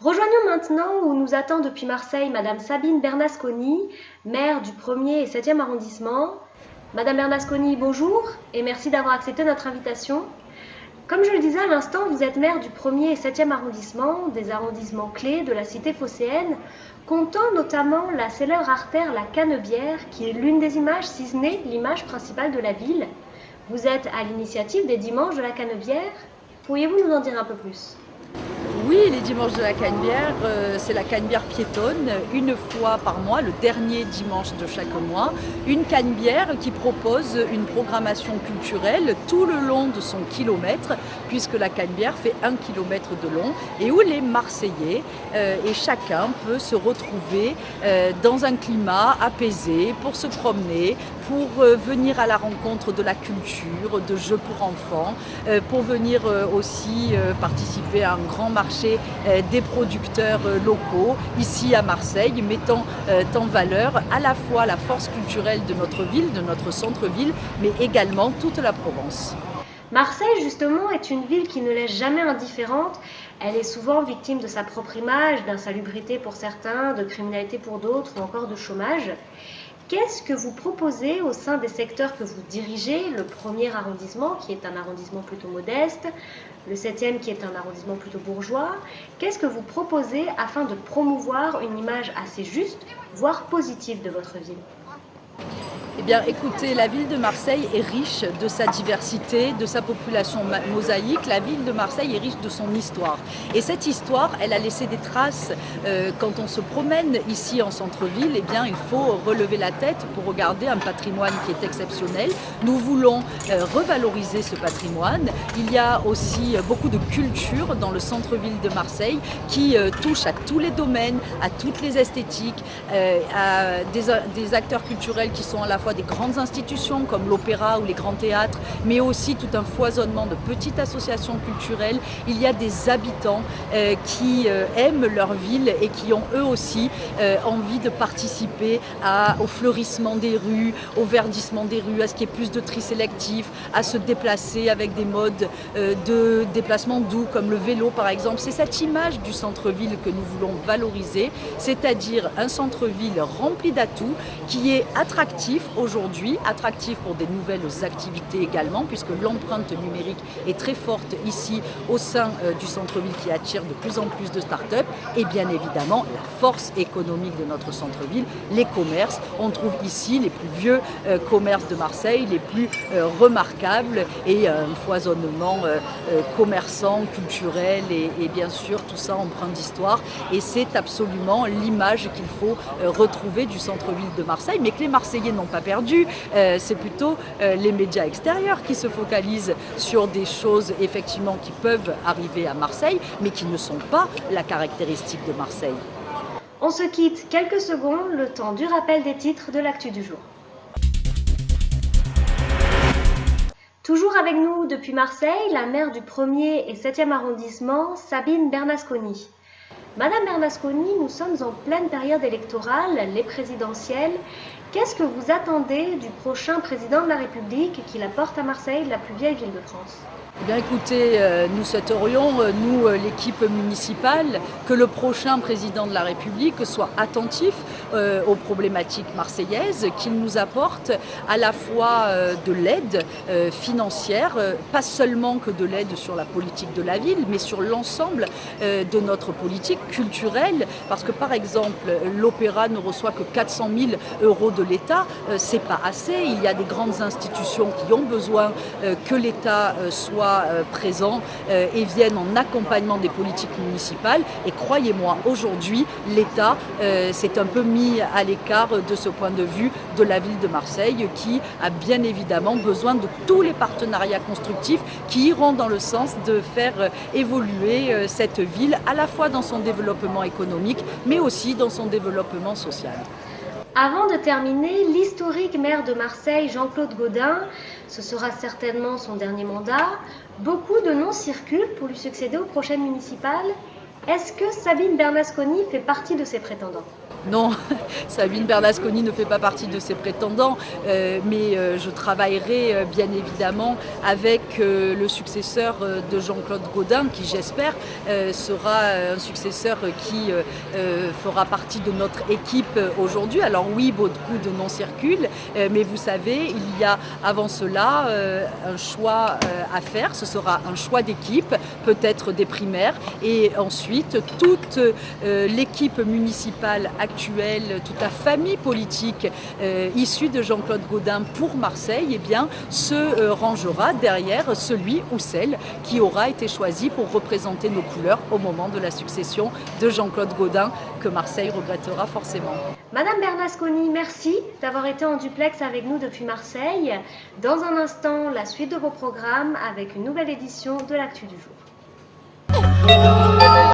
Rejoignons maintenant où nous attend depuis Marseille Madame Sabine Bernasconi, maire du 1er et 7e arrondissement. Madame Bernasconi, bonjour et merci d'avoir accepté notre invitation. Comme je le disais à l'instant, vous êtes maire du 1er et 7e arrondissement, des arrondissements clés de la cité phocéenne, comptant notamment la célèbre artère La Canebière, qui est l'une des images, si ce n'est l'image principale de la ville. Vous êtes à l'initiative des Dimanches de la Canebière. Pourriez-vous nous en dire un peu plus ? Oui, les dimanches de la Canebière, c'est la Canebière piétonne, une fois par mois, le dernier dimanche de chaque mois. Une Canebière qui propose une programmation culturelle tout le long de son kilomètre, puisque la Canebière fait 1 kilomètre de long, et où les Marseillais et chacun peut se retrouver dans un climat apaisé pour se promener, pour venir à la rencontre de la culture, de jeux pour enfants, pour venir aussi participer à un grand marché des producteurs locaux ici à Marseille, mettant en valeur à la fois la force culturelle de notre ville, de notre centre-ville, mais également toute la Provence. Marseille, justement, est une ville qui ne laisse jamais indifférente. Elle est souvent victime de sa propre image, d'insalubrité pour certains, de criminalité pour d'autres ou encore de chômage. Qu'est-ce que vous proposez au sein des secteurs que vous dirigez, le 1er arrondissement qui est un arrondissement plutôt modeste, le 7e qui est un arrondissement plutôt bourgeois? Qu'est-ce que vous proposez afin de promouvoir une image assez juste, voire positive de votre ville? Eh bien, écoutez, la ville de Marseille est riche de sa diversité, de sa population mosaïque. La ville de Marseille est riche de son histoire. Et cette histoire, elle a laissé des traces. Quand on se promène ici en centre-ville, eh bien, il faut relever la tête pour regarder un patrimoine qui est exceptionnel. Nous voulons revaloriser ce patrimoine. Il y a aussi beaucoup de culture dans le centre-ville de Marseille qui touche à tous les domaines, à toutes les esthétiques, à des acteurs culturels qui sont à la fois des grandes institutions comme l'opéra ou les grands théâtres, mais aussi tout un foisonnement de petites associations culturelles. Il y a des habitants qui aiment leur ville et qui ont eux aussi envie de participer au fleurissement des rues, au verdissement des rues, à ce qu'il y ait plus de tri sélectif, à se déplacer avec des modes de déplacement doux comme le vélo par exemple. C'est cette image du centre-ville que nous voulons valoriser, c'est-à-dire un centre-ville rempli d'atouts qui est attractif aujourd'hui, attractif pour des nouvelles activités également, puisque l'empreinte numérique est très forte ici au sein du centre-ville qui attire de plus en plus de start-up, et bien évidemment la force économique de notre centre-ville, les commerces. On trouve ici les plus vieux commerces de Marseille, les plus remarquables, et un foisonnement commerçant, culturel et bien sûr tout ça empreint d'histoire, et c'est absolument l'image qu'il faut retrouver du centre-ville de Marseille, mais que les Marseillais n'ont pas perdu. C'est plutôt les médias extérieurs qui se focalisent sur des choses effectivement qui peuvent arriver à Marseille, mais qui ne sont pas la caractéristique de Marseille. On se quitte quelques secondes, le temps du rappel des titres de l'actu du jour. Toujours avec nous depuis Marseille, la maire du 1er et 7e arrondissement, Sabine Bernasconi. Madame Bernasconi, nous sommes en pleine période électorale, les présidentielles. Qu'est-ce que vous attendez du prochain président de la République qui la porte à Marseille, la plus vieille ville de France ? Eh bien écoutez, nous souhaiterions, nous l'équipe municipale, que le prochain président de la République soit attentif aux problématiques marseillaises, qu'il nous apporte à la fois de l'aide financière, pas seulement que de l'aide sur la politique de la ville, mais sur l'ensemble de notre politique culturelle, parce que par exemple l'opéra ne reçoit que 400 000 euros de l'État, c'est pas assez. Il y a des grandes institutions qui ont besoin que l'État soit présent et viennent en accompagnement des politiques municipales. Et croyez-moi, aujourd'hui, l'État s'est un peu mis à l'écart de ce point de vue de la ville de Marseille, qui a bien évidemment besoin de tous les partenariats constructifs qui iront dans le sens de faire évoluer cette ville, à la fois dans son développement économique, mais aussi dans son développement social. Avant de terminer, l'historique maire de Marseille, Jean-Claude Gaudin, ce sera certainement son dernier mandat. Beaucoup de noms circulent pour lui succéder aux prochaines municipales. Est-ce que Sabine Bernasconi fait partie de ces prétendants? Non, Sabine Bernasconi ne fait pas partie de ses prétendants, mais je travaillerai bien évidemment avec le successeur de Jean-Claude Gaudin, qui j'espère sera un successeur qui fera partie de notre équipe aujourd'hui. Alors oui, beaucoup de noms circulent, mais vous savez, il y a avant cela un choix à faire. Ce sera un choix d'équipe, peut-être des primaires, et ensuite toute l'équipe municipale actuelle, toute la famille politique issue de Jean-Claude Gaudin pour Marseille, eh bien, se rangera derrière celui ou celle qui aura été choisi pour représenter nos couleurs au moment de la succession de Jean-Claude Gaudin, que Marseille regrettera forcément. Madame Bernasconi, merci d'avoir été en duplex avec nous depuis Marseille. Dans un instant, la suite de vos programmes avec une nouvelle édition de l'Actu du jour.